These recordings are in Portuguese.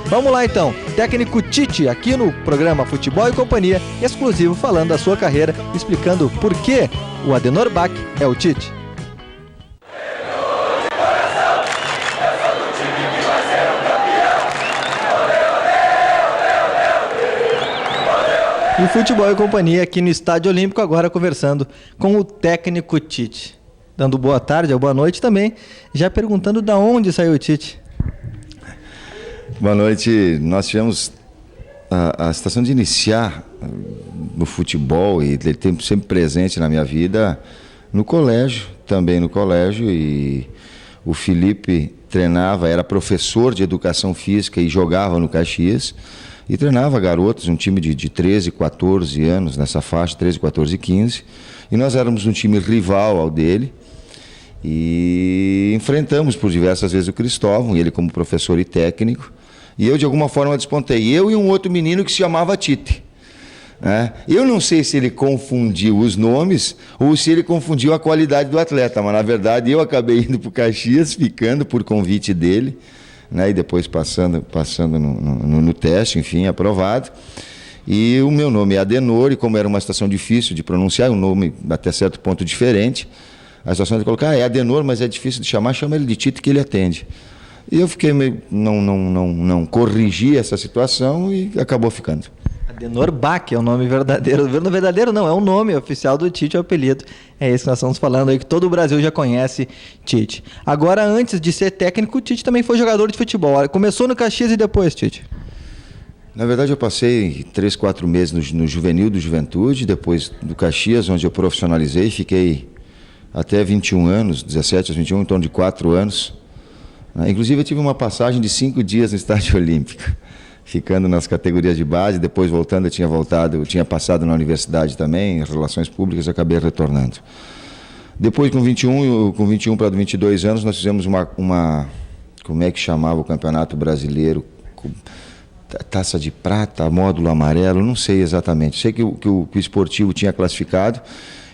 Vamos lá então, técnico Tite aqui no programa Futebol e Companhia, exclusivo falando da sua carreira, explicando por que o Adenor Bach é o Tite. E Futebol e Companhia aqui no Estádio Olímpico, agora conversando com o técnico Tite. Dando boa tarde ou boa noite também, já perguntando de onde saiu o Tite. Boa noite. Nós tivemos a situação de iniciar no futebol e ele tem sempre presente na minha vida no colégio, também no colégio, e o Felipe treinava, era professor de educação física e jogava no Caxias e treinava garotos, um time de 13, 14 anos, nessa faixa, 13, 14 e 15, e nós éramos um time rival ao dele. E enfrentamos por diversas vezes o Cristóvão, ele como professor e técnico, e eu de alguma forma despontei. Eu e um outro menino que se chamava Tite. Eu não sei se ele confundiu os nomes ou se ele confundiu a qualidade do atleta, mas na verdade eu acabei indo para o Caxias, ficando por convite dele, e depois passando no teste, enfim, aprovado. E o meu nome é Adenor, e como era uma situação difícil de pronunciar, um nome até certo ponto diferente, a situação de colocar, é Adenor, mas é difícil de chamar, chama ele de Tite que ele atende. E eu fiquei meio, não corrigi essa situação e acabou ficando. Adenor Bach é o nome verdadeiro. No verdadeiro não, é o nome oficial do Tite, é o apelido. É isso que nós estamos falando aí, que todo o Brasil já conhece Tite. Agora, antes de ser técnico, o Tite também foi jogador de futebol. Começou no Caxias e depois, Tite? Na verdade, eu passei 3, 4 meses no juvenil do Juventude, depois do Caxias, onde eu profissionalizei, fiquei até 21 anos, 17 aos 21, em torno de 4 anos. Inclusive, eu tive uma passagem de 5 dias no Estádio Olímpico, ficando nas categorias de base, depois voltando, eu tinha passado na universidade também, em relações públicas, acabei retornando. Depois, com 21 para 22 anos, nós fizemos uma como é que chamava o Campeonato Brasileiro? Taça de prata, módulo amarelo, não sei exatamente. Sei que o esportivo tinha classificado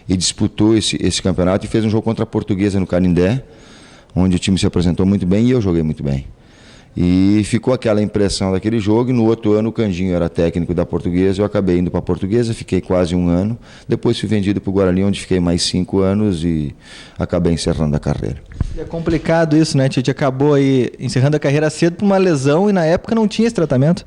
e disputou esse campeonato e fez um jogo contra a Portuguesa no Canindé, onde o time se apresentou muito bem e eu joguei muito bem. E ficou aquela impressão daquele jogo, e no outro ano o Candinho era técnico da Portuguesa, eu acabei indo para a Portuguesa, fiquei quase 1 ano, depois fui vendido para o Guarani, onde fiquei mais 5 anos e acabei encerrando a carreira. É complicado isso, né, Tite? Acabou aí encerrando a carreira cedo por uma lesão e na época não tinha esse tratamento?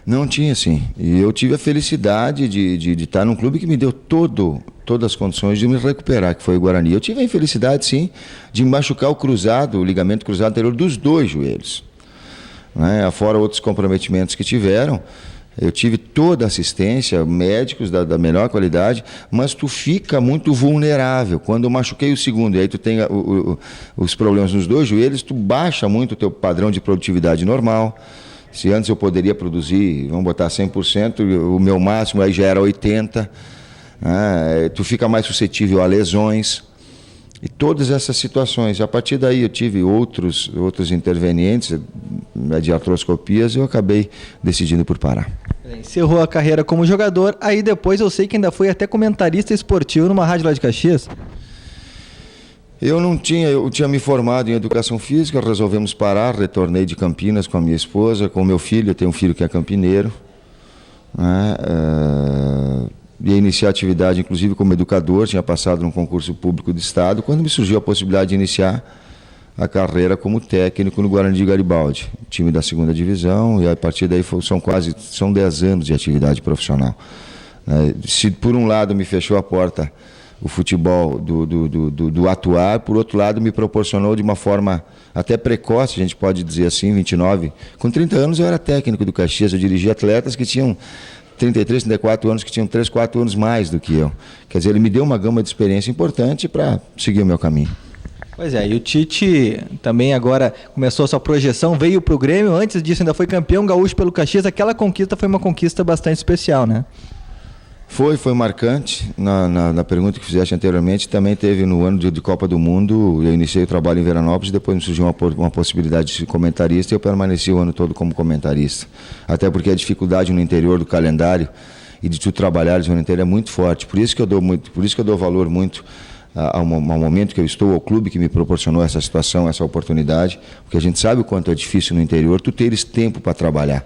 Não tinha, sim. E eu tive a felicidade de estar num clube que me deu todas as condições de me recuperar, que foi o Guarani. Eu tive a infelicidade, sim, de machucar o ligamento cruzado anterior dos 2 joelhos. Fora outros comprometimentos que tiveram, eu tive toda a assistência, médicos da melhor qualidade, mas tu fica muito vulnerável. Quando eu machuquei o segundo e aí tu tem os problemas nos 2 joelhos, tu baixa muito o teu padrão de produtividade normal. Se antes eu poderia produzir, vamos botar 100%, o meu máximo aí já era 80%, tu fica mais suscetível a lesões. E todas essas situações, a partir daí eu tive outros intervenientes de artroscopias e eu acabei decidindo por parar. Encerrou a carreira como jogador, aí depois eu sei que ainda foi até comentarista esportivo numa rádio lá de Caxias. Eu tinha me formado em educação física, resolvemos parar, retornei de Campinas com a minha esposa, com o meu filho, eu tenho um filho que é campineiro, ia iniciar atividade, inclusive como educador, tinha passado num concurso público do Estado, quando me surgiu a possibilidade de iniciar a carreira como técnico no Guarani de Garibaldi, time da 2ª divisão, e a partir daí são 10 anos de atividade profissional. Se por um lado me fechou a porta o futebol do atuar, por outro lado me proporcionou de uma forma até precoce, a gente pode dizer assim, 29, com 30 anos eu era técnico do Caxias, eu dirigia atletas que tinham 33, 34 anos, que tinham 3, 4 anos mais do que eu. Quer dizer, ele me deu uma gama de experiência importante para seguir o meu caminho. Pois é, e o Tite também agora começou a sua projeção, veio para o Grêmio, antes disso ainda foi campeão gaúcho pelo Caxias, aquela conquista foi uma conquista bastante especial, né? Foi marcante. Na pergunta que fizeste anteriormente, também teve no ano de Copa do Mundo, eu iniciei o trabalho em Veranópolis, depois me surgiu uma possibilidade de ser comentarista e eu permaneci o ano todo como comentarista. Até porque a dificuldade no interior do calendário e de tu trabalhares o ano inteiro é muito forte. Por isso que eu dou valor muito ao momento que eu estou, ao clube que me proporcionou essa situação, essa oportunidade, porque a gente sabe o quanto é difícil no interior tu teres tempo para trabalhar.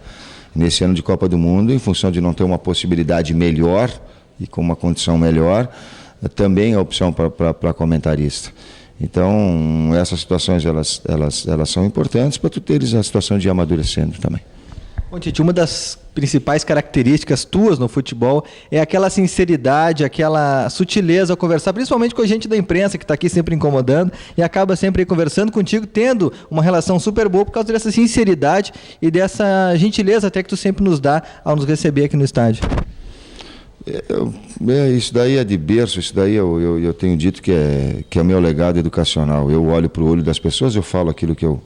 Nesse ano de Copa do Mundo, em função de não ter uma possibilidade melhor e com uma condição melhor, também a opção para comentarista. Então, essas situações elas são importantes para tu teres a situação de amadurecendo também. Bom, Tite, uma das principais características tuas no futebol é aquela sinceridade, aquela sutileza ao conversar, principalmente com a gente da imprensa que está aqui sempre incomodando e acaba sempre conversando contigo, tendo uma relação super boa por causa dessa sinceridade e dessa gentileza até que tu sempre nos dá ao nos receber aqui no estádio. Isso daí é de berço, isso daí eu tenho dito que é meu legado educacional. Eu olho para o olho das pessoas, eu falo aquilo que eu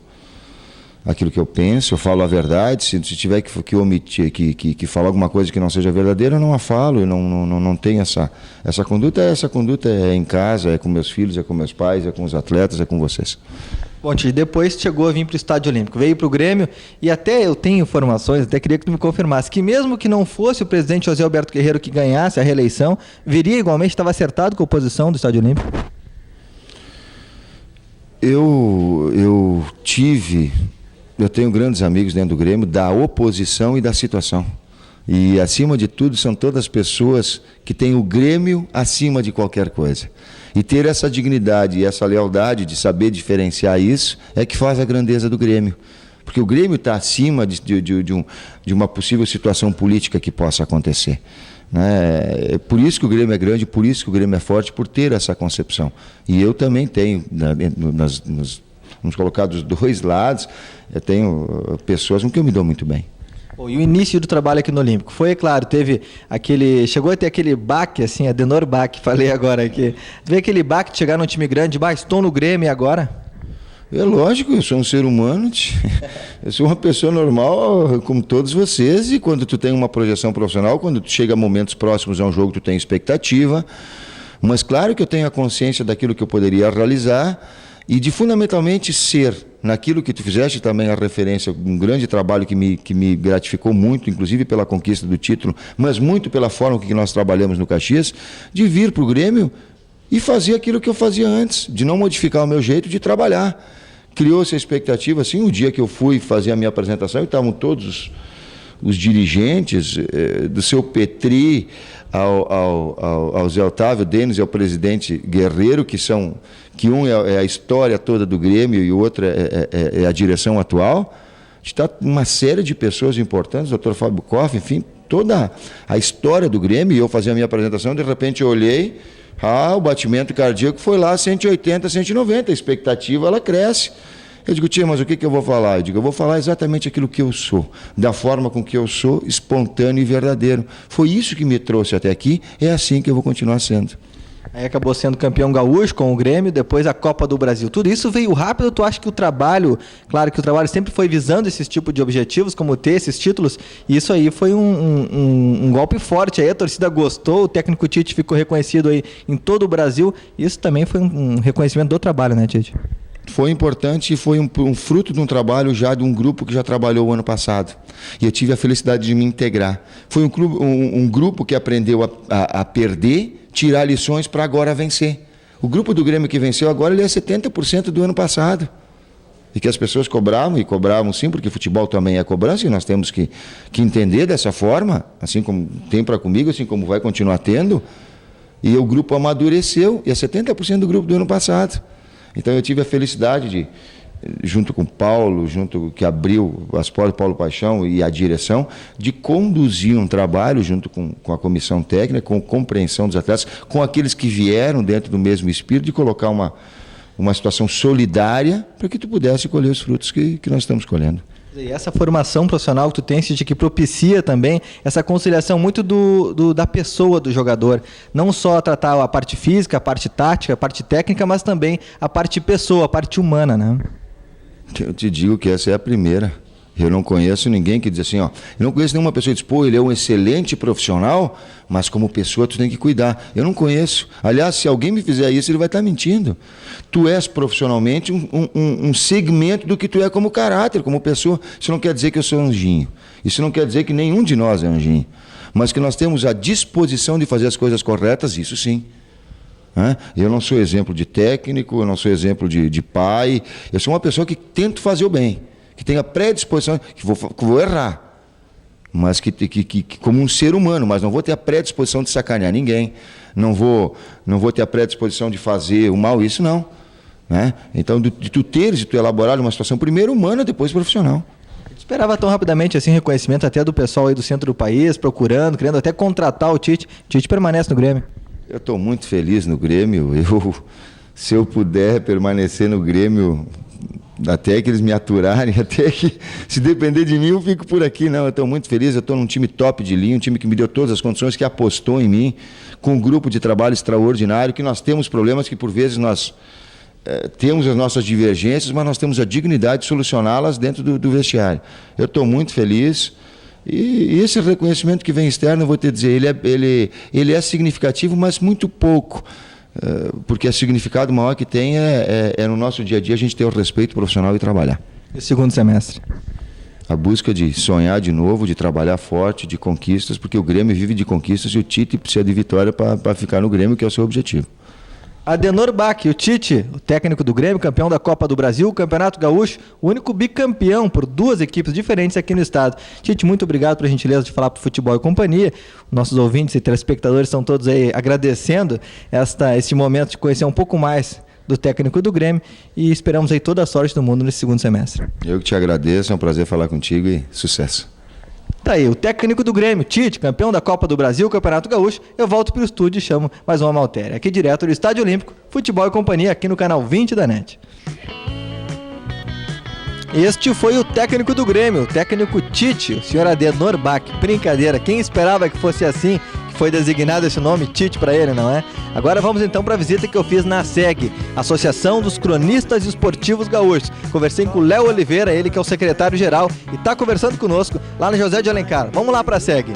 penso, eu falo a verdade. Se tiver que omitir, que falar alguma coisa que não seja verdadeira, eu não a falo, eu não tenho essa conduta. Essa conduta é em casa, é com meus filhos, é com meus pais, é com os atletas, é com vocês. Bom, Tite, depois chegou a vir para o Estádio Olímpico, veio para o Grêmio e até eu tenho informações, até queria que tu me confirmasse, que mesmo que não fosse o presidente José Alberto Guerreiro que ganhasse a reeleição, viria igualmente, estava acertado com a oposição do Estádio Olímpico? Eu tenho grandes amigos dentro do Grêmio da oposição e da situação. E, acima de tudo, são todas pessoas que têm o Grêmio acima de qualquer coisa. E ter essa dignidade e essa lealdade de saber diferenciar isso é que faz a grandeza do Grêmio. Porque o Grêmio está acima de uma possível situação política que possa acontecer. Né? É por isso que o Grêmio é grande, por isso que o Grêmio é forte, por ter essa concepção. E eu também tenho, vamos colocar dos dois lados, eu tenho pessoas com quem eu me dou muito bem. Bom, e o início do trabalho aqui no Olímpico? Foi, claro, chegou a ter aquele baque, assim, Adenor baque, falei agora aqui. Teve aquele baque de chegar num time grande, estou no Grêmio e agora? É lógico, eu sou um ser humano, eu sou uma pessoa normal como todos vocês, e quando tu tem uma projeção profissional, quando tu chega a momentos próximos a um jogo, tu tem expectativa, mas claro que eu tenho a consciência daquilo que eu poderia realizar e de fundamentalmente ser naquilo que tu fizeste também a referência, um grande trabalho que me gratificou muito, inclusive pela conquista do título, mas muito pela forma que nós trabalhamos no Caxias, de vir para o Grêmio e fazer aquilo que eu fazia antes, de não modificar o meu jeito de trabalhar. Criou-se a expectativa, assim, o dia que eu fui fazer a minha apresentação, e estavam todos os dirigentes, do seu Petri ao Zé Otávio Denis e ao presidente Guerreiro, que um é a história toda do Grêmio e o outro é a direção atual. Está uma série de pessoas importantes, o Dr. Fábio Koff, enfim, toda a história do Grêmio, e eu fazia a minha apresentação, de repente eu olhei, o batimento cardíaco foi lá 180, 190, a expectativa ela cresce. Eu digo, tia, mas o que eu vou falar? Eu digo, eu vou falar exatamente aquilo que eu sou, da forma com que eu sou, espontâneo e verdadeiro. Foi isso que me trouxe até aqui, é assim que eu vou continuar sendo. Aí acabou sendo campeão gaúcho com o Grêmio, depois a Copa do Brasil. Tudo isso veio rápido, tu acha que o trabalho, claro que o trabalho sempre foi visando esses tipos de objetivos, como ter esses títulos, e isso aí foi um golpe forte, aí a torcida gostou, o técnico Tite ficou reconhecido aí em todo o Brasil, isso também foi um reconhecimento do trabalho, né, Tite? Foi importante e foi um fruto de um trabalho já de um grupo que já trabalhou o ano passado. E eu tive a felicidade de me integrar. Foi um grupo que aprendeu a perder, tirar lições para agora vencer. O grupo do Grêmio que venceu agora ele é 70% do ano passado. E que as pessoas cobravam, e cobravam sim, porque futebol também é cobrança, e nós temos que entender dessa forma, assim como tem para comigo, assim como vai continuar tendo. E o grupo amadureceu, e é 70% do grupo do ano passado. Então eu tive a felicidade de, junto com o Paulo, que abriu as portas, Paulo Paixão e a direção, de conduzir um trabalho junto com a comissão técnica, com compreensão dos atletas, com aqueles que vieram dentro do mesmo espírito, de colocar uma situação solidária para que tu pudesse colher os frutos que nós estamos colhendo. E essa formação profissional que tu tens, de que propicia também essa conciliação muito da pessoa do jogador. Não só tratar a parte física, a parte tática, a parte técnica, mas também a parte pessoa, a parte humana, né? Eu te digo que essa é a primeira. Eu não conheço ninguém que diz assim, eu não conheço nenhuma pessoa que diz, ele é um excelente profissional, mas como pessoa tu tem que cuidar. Eu não conheço. Aliás, se alguém me fizer isso, ele vai estar mentindo. Tu és profissionalmente um segmento do que tu é como caráter, como pessoa. Isso não quer dizer que eu sou anjinho. Isso não quer dizer que nenhum de nós é anjinho. Mas que nós temos a disposição de fazer as coisas corretas, isso sim. né? Eu não sou exemplo de técnico, eu não sou exemplo de pai. Eu sou uma pessoa que tento fazer o bem, que tenho a predisposição, que vou errar. Mas que como um ser humano, mas não vou ter a predisposição de sacanear ninguém, não vou ter a predisposição de fazer o mal, isso não. Né? Então, de tu elaborar uma situação primeiro humana, depois profissional. Esperava tão rapidamente assim reconhecimento até do pessoal aí do centro do país, procurando, querendo até contratar o Tite. O Tite permanece no Grêmio. Eu estou muito feliz no Grêmio. Se eu puder permanecer no Grêmio até que eles me aturarem, até que, se depender de mim, eu fico por aqui. Não, eu estou muito feliz, eu estou num time top de linha, um time que me deu todas as condições, que apostou em mim, com um grupo de trabalho extraordinário, que nós temos problemas que por vezes nós temos as nossas divergências, mas nós temos a dignidade de solucioná-las dentro do vestiário. Eu estou muito feliz. E esse reconhecimento que vem externo, eu vou te dizer, ele é significativo, mas muito pouco. Porque o significado maior que tem é no nosso dia a dia a gente ter o respeito profissional e trabalhar. E o segundo semestre? A busca de sonhar de novo, de trabalhar forte, de conquistas, porque o Grêmio vive de conquistas e o Tite precisa de vitória para ficar no Grêmio, que é o seu objetivo. Adenor Bach, o Tite, o técnico do Grêmio, campeão da Copa do Brasil, Campeonato Gaúcho, o único bicampeão por duas equipes diferentes aqui no estado. Tite, muito obrigado pela gentileza de falar para o Futebol e Companhia. Nossos ouvintes e telespectadores estão todos aí agradecendo este momento de conhecer um pouco mais do técnico do Grêmio e esperamos aí toda a sorte do mundo nesse segundo semestre. Eu que te agradeço, é um prazer falar contigo e sucesso. Tá aí, o técnico do Grêmio, Tite, campeão da Copa do Brasil, Campeonato Gaúcho. Eu volto para o estúdio e chamo mais uma matéria. Aqui direto do Estádio Olímpico, Futebol e Companhia, aqui no canal 20 da NET. Este foi o técnico do Grêmio, o técnico Tite, o senhor Adenor Bach. Brincadeira, quem esperava que fosse assim, que foi designado esse nome, Tite, para ele, não é? Agora vamos então para a visita que eu fiz na ASEG, Associação dos Cronistas Esportivos Gaúchos. Conversei com o Léo Oliveira, ele que é o secretário-geral, e está conversando conosco lá no José de Alencar. Vamos lá para a ASEG.